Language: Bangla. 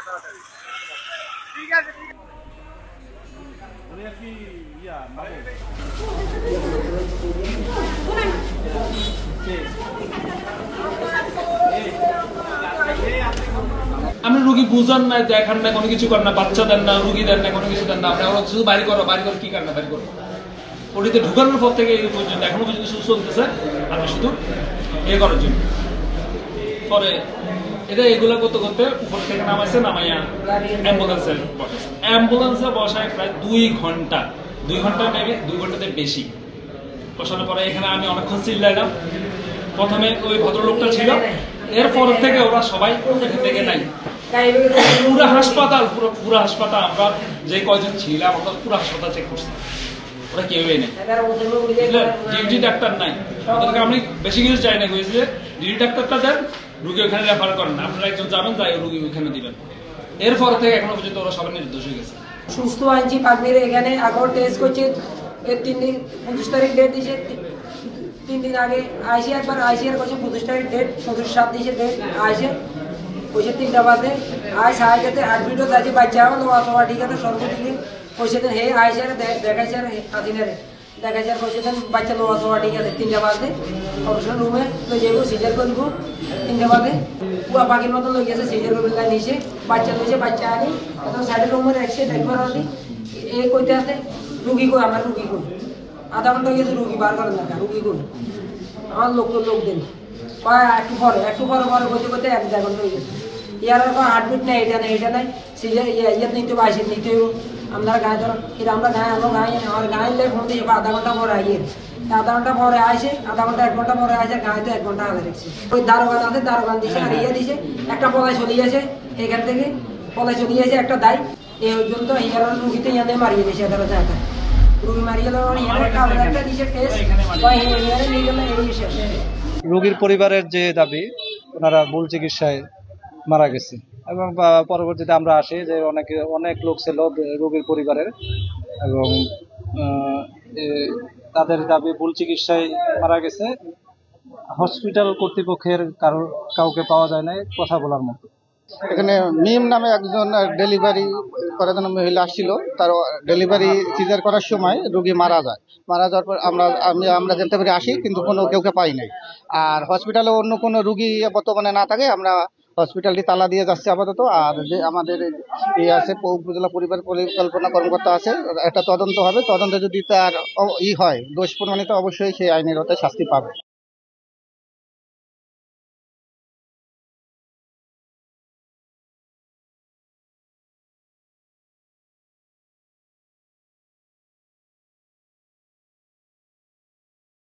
আপনি রুগী বুঝান না, দেখান না, কোনো কিছু করেন না, বাচ্চা দেন না, রুগী দেন না, কোনো কিছু দেন না, আপনি শুধু বাড়ি করো কি কারণ বাড়ি করো। ওটিতে ঢুকানোর পর থেকে এই পর্যন্ত এখনো পর্যন্ত শুধু চলতেছে, আপনি শুধু করার জন্য। পরে এটা এগুলো করতে করতে উপর থেকে নামাইয়া অ্যাম্বুলেন্সে বসায় প্রায় 2 ঘন্টা মেবি 2 ঘন্টাতে বেশি বসানোর পরে এখানে আমি অনেকক্ষণ চিল্লাইলাম। প্রথমে ওই ভদ্রলোকটা ছিল, এরপর থেকে ওরা সবাই এখান থেকে নাই, পুরো হাসপাতাল আমরা যে কয়জন ছিলাম আমরা পুরো হাসপাতাল চেক করছি, ওরা কেউই নেই, ডিউটি ডাক্তার নাই। ওদেরকে আমি বেশি কিছু চাই না, কইছি যে ডিউটি ডাক্তারটা দেন, রুগী ওখানে রেফার করেন, আপনারা একজন যাবেন, তাই রুগী ওখানে দিবেন। এরপর থেকে এখনো পর্যন্ত ওরা সবাই নির্দোষ হয়ে গেছে। সুস্থ আনছি পাগনির এখানে আগর টেস্ট করছে, 3 দিন 25 তারিখ ডেট দিয়েছে, 3 দিন আগে আইসি একবার আইসিআর করছে 25 তারিখ ডেট, 25/7 দিয়েছে ডেট, আইসে কইছে 3টা বাজে আই সাহায্যতে অ্যাডমিটও আছে, বাচ্চাও লোয়া ঠিক আছে সর্বদিকে কইছে দেন হে আইসিআর দেখাইছে আর হাতিনারে দেখাইছে আর কইছে দেন বাচ্চা লোয়া ঠিক আছে 3টা বাজে অপারেশন রুমে লই যাবো, সিজার করবো 3টা বাজে পুয়া পাখির মতো লই গেছে, সিজার করবে নিচে বাচ্চা লইছে, বাচ্চা আনি একদম সাইডের রুমের অ্যাক্সিডেন্ট একবার আনি এই কইতে আছে রুগী কই, আমার রুগী কই, আধা ঘন্টা গেছে রুগী বার করেন না, রুগী কই আমার লোক দেন একটু পরে বলতে 1-1.5 ঘন্টা হয়ে গেছে। ইয়ার হার্টবিট নেই, এটা নেই সিজার ইয়াত নিতে পাইছে নিতে আমরা গায়ে ধর এটা আমরা আমার গায়ে ফোন দিয়ে 1/2 ঘন্টা পরে আইয়ে 1/2 ঘন্টা পরে আসে, 1/2 ঘন্টা 1 ঘন্টা পরে আসে, গায়ে তো 1 ঘন্টা আগে রেখেছে। ওই দারোগান আছে, দারোগান দিছে আর ইয়ে দিছে একটা পলায় চলে আসে, এখান থেকে পলায় চলে আসে একটা দায় এই পর্যন্ত ইয়ার রুগীতে ইয়াতে মারিয়ে দিয়েছে, এটার জায়গা রুগী মারিয়ে গেল একটা দিছে টেস্ট বা ইয়ারে নিয়ে গেল এই শেষ। রোগীর পরিবারের যে দাবি ওনারা ভুল চিকিৎসায় মারা গেছে, এবং পরবর্তীতে আমরা আসি যে অনেক লোক ছিল রোগীর পরিবারের, এবং তাদের দাবি ভুল চিকিৎসায় মারা গেছে। হসপিটাল কর্তৃপক্ষের কাউকে পাওয়া যায় না কথা বলার মতো। এখানে মিম নামে একজন ডেলিভারি করার জন্য মহিলা আসছিল, তার ডেলিভারি সিজার করার সময় রোগী মারা যাওয়ার পর আমরা জানতে পারি আসি, কিন্তু কেউকে পাই নাই। আর হসপিটালে অন্য কোনো রুগী বর্তমানে না থাকে, আমরা হসপিটালটি তালা দিয়ে যাচ্ছে আপাতত। আর যে আমাদের আছে উপজেলা পরিবার পরিকল্পনা কর্মকর্তা আছে, একটা তদন্ত হবে, তদন্তে যদি তার হয় দোষ প্রমাণিত, অবশ্যই সেই আইনের শাস্তি পাবে।